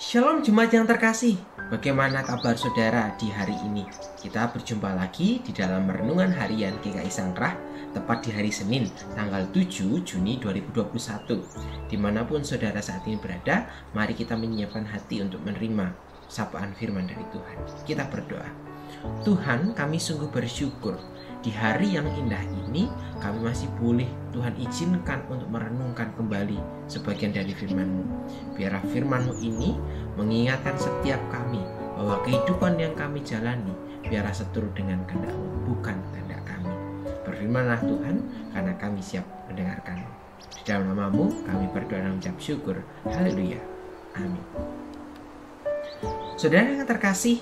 Shalom jemaat yang terkasih, bagaimana kabar saudara di hari ini? Kita berjumpa lagi di dalam Renungan Harian GKI Sangkrah, tepat di hari Senin, tanggal 7 Juni 2021. Dimanapun saudara saat ini berada, mari kita menyiapkan hati untuk menerima sapaan firman dari Tuhan. Kita berdoa. Tuhan, kami sungguh bersyukur di hari yang indah ini kami masih boleh Tuhan izinkan untuk merenungkan kembali sebagian dari firman-Mu. Biarlah firman-Mu ini mengingatkan setiap kami bahwa kehidupan yang kami jalani biarlah seturut dengan kehendak-Mu, bukan kehendak kami. Berfirmanlah Tuhan, karena kami siap mendengarkan. Di dalam nama-Mu kami berdoa dan mengucap syukur. Haleluya. Amin. Saudara yang terkasih,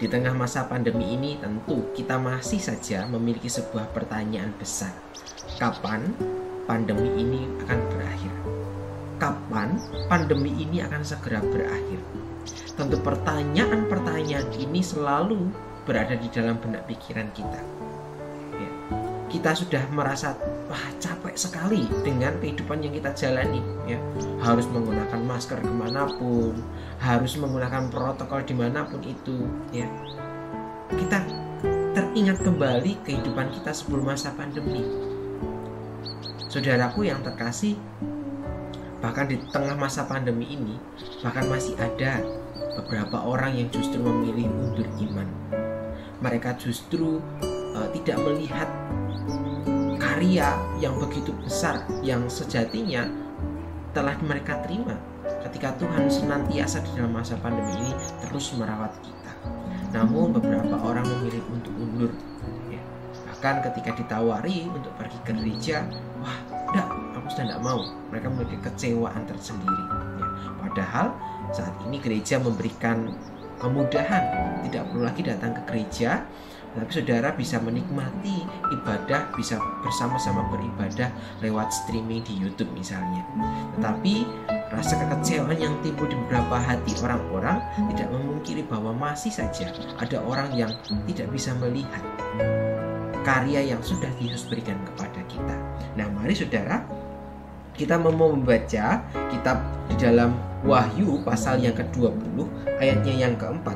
di tengah masa pandemi ini tentu kita masih saja memiliki sebuah pertanyaan besar. Kapan pandemi ini akan berakhir? Kapan pandemi ini akan segera berakhir? Tentu pertanyaan-pertanyaan ini selalu berada di dalam benak pikiran kita. Ya, kita sudah merasa capek sekali dengan kehidupan yang kita jalani. Ya, harus menggunakan masker kemanapun, harus menggunakan protokol dimanapun itu. Ya, kita teringat kembali kehidupan kita sebelum masa pandemi. Saudaraku yang terkasih, bahkan di tengah masa pandemi ini, bahkan masih ada beberapa orang yang justru memilih mundur iman. Mereka justru tidak melihat karya yang begitu besar yang sejatinya telah mereka terima ketika Tuhan senantiasa di dalam masa pandemi ini terus merawat kita. Namun beberapa orang memilih untuk mundur. Ya. Bahkan ketika ditawari untuk pergi ke gereja, enggak, aku sudah tidak mau. Mereka memiliki kecewaan tersendiri. Ya. Padahal saat ini gereja memberikan kemudahan, tidak perlu lagi datang ke gereja, tapi saudara bisa menikmati ibadah, bisa bersama-sama beribadah lewat streaming di YouTube misalnya. Tetapi rasa kekecewaan yang timbul di beberapa hati orang-orang tidak memungkiri bahwa masih saja ada orang yang tidak bisa melihat karya yang sudah Yesus berikan kepada kita. Nah, mari saudara, kita mau membaca kitab di dalam Wahyu pasal yang ke-20 ayatnya yang ke-4.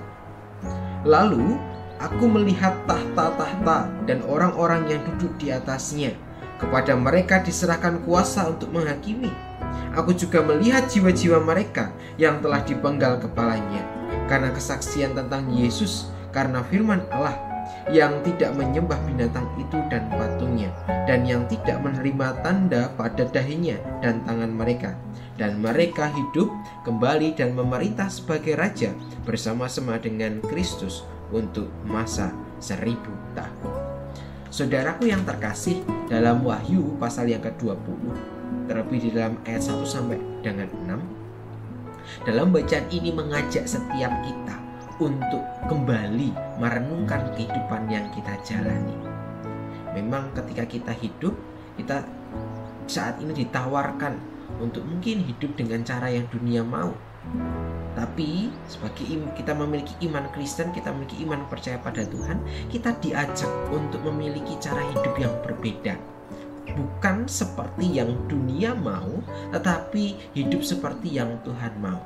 Lalu aku melihat tahta-tahta dan orang-orang yang duduk di atasnya. Kepada mereka diserahkan kuasa untuk menghakimi. Aku juga melihat jiwa-jiwa mereka yang telah dipenggal kepalanya karena kesaksian tentang Yesus, karena firman Allah, yang tidak menyembah binatang itu dan patungnya, dan yang tidak menerima tanda pada dahinya dan tangan mereka. Dan mereka hidup kembali dan memerintah sebagai raja bersama-sama dengan Kristus untuk masa 1000 tahun. Saudaraku yang terkasih, dalam Wahyu pasal yang ke-20, terlebih di dalam ayat 1 sampai dengan 6, dalam bacaan ini mengajak setiap kita untuk kembali merenungkan kehidupan yang kita jalani. Memang ketika kita hidup, kita saat ini ditawarkan untuk mungkin hidup dengan cara yang dunia mau. Tapi sebagai kita memiliki iman Kristen, kita memiliki iman percaya pada Tuhan, kita diajak untuk memiliki cara hidup yang berbeda. Bukan seperti yang dunia mau, tetapi hidup seperti yang Tuhan mau.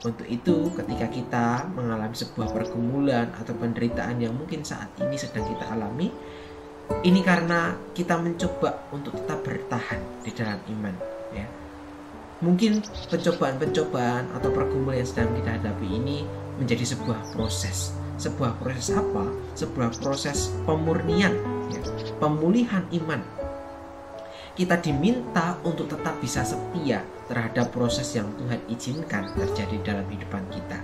Untuk itu, ketika kita mengalami sebuah pergumulan atau penderitaan yang mungkin saat ini sedang kita alami, ini karena kita mencoba untuk tetap bertahan di dalam iman. Ya. Mungkin pencobaan-pencobaan atau pergumulan yang sedang kita hadapi ini menjadi sebuah proses. Sebuah proses apa? Sebuah proses pemurnian, ya, pemulihan iman. Kita diminta untuk tetap bisa setia terhadap proses yang Tuhan izinkan terjadi dalam kehidupan kita.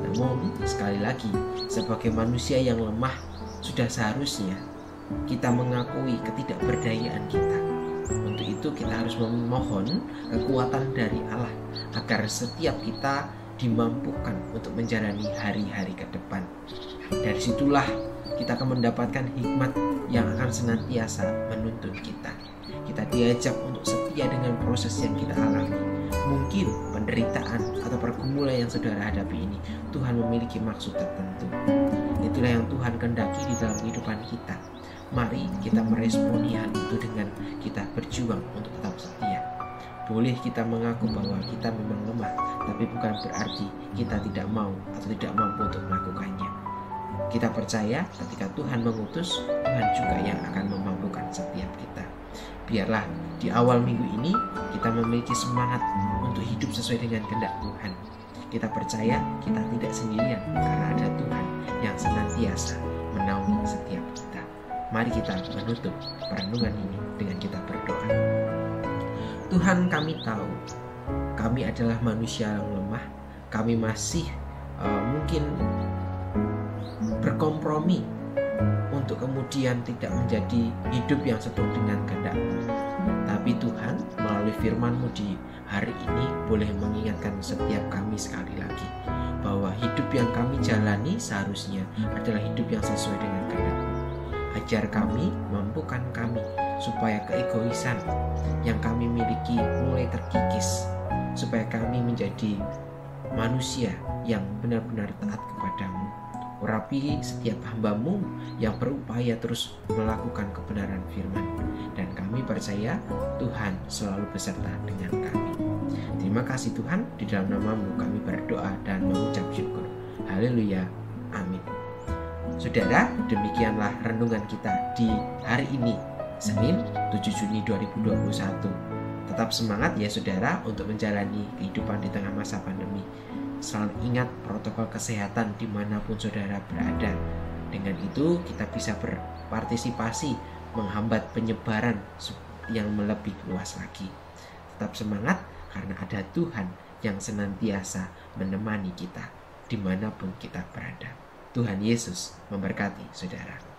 Namun, sekali lagi, sebagai manusia yang lemah, sudah seharusnya kita mengakui ketidakberdayaan kita. Untuk itu kita harus memohon kekuatan dari Allah agar setiap kita dimampukan untuk menjalani hari-hari ke depan. Dari situlah kita akan mendapatkan hikmat yang akan senantiasa menuntun kita. Kita diajak untuk setia dengan proses yang kita alami. Mungkin penderitaan atau pergumulan yang saudara hadapi ini, Tuhan memiliki maksud tertentu. Itulah yang Tuhan kehendaki di dalam kehidupan kita. Mari kita meresponi hal itu dengan kita berjuang untuk tetap setia. Boleh kita mengaku bahwa kita memang lemah, tapi bukan berarti kita tidak mau atau tidak mampu untuk melakukannya. Kita percaya ketika Tuhan mengutus, Tuhan juga yang akan memampukan setiap kita. Biarlah di awal minggu ini kita memiliki semangat untuk hidup sesuai dengan kehendak Tuhan. Kita percaya kita tidak sendirian karena ada Tuhan yang senantiasa menaungi setiap kita. Mari kita menutup perenungan ini dengan kita berdoa. Tuhan, kami tahu kami adalah manusia yang lemah. Kami masih mungkin berkompromi untuk kemudian tidak menjadi hidup yang sesuai dengan kehendak-Mu. Tapi Tuhan, melalui firman-Mu di hari ini boleh mengingatkan setiap kami sekali lagi bahwa hidup yang kami jalani seharusnya adalah hidup yang sesuai dengan kehendak-Mu. Ajar kami, mampukan kami supaya keegoisan yang kami miliki mulai terkikis, supaya kami menjadi manusia yang benar-benar taat kepadamu. Urapi setiap hamba-Mu yang berupaya terus melakukan kebenaran firman, dan kami percaya Tuhan selalu beserta dengan kami. Terima kasih Tuhan, di dalam nama-Mu kami berdoa dan mengucap syukur. Haleluya, amin. Saudara, demikianlah renungan kita di hari ini, Senin 7 Juni 2021. Tetap semangat ya saudara untuk menjalani kehidupan di tengah masa pandemi. Selalu ingat protokol kesehatan dimanapun saudara berada. Dengan itu kita bisa berpartisipasi menghambat penyebaran yang lebih luas lagi. Tetap semangat karena ada Tuhan yang senantiasa menemani kita dimanapun kita berada. Tuhan Yesus memberkati saudara.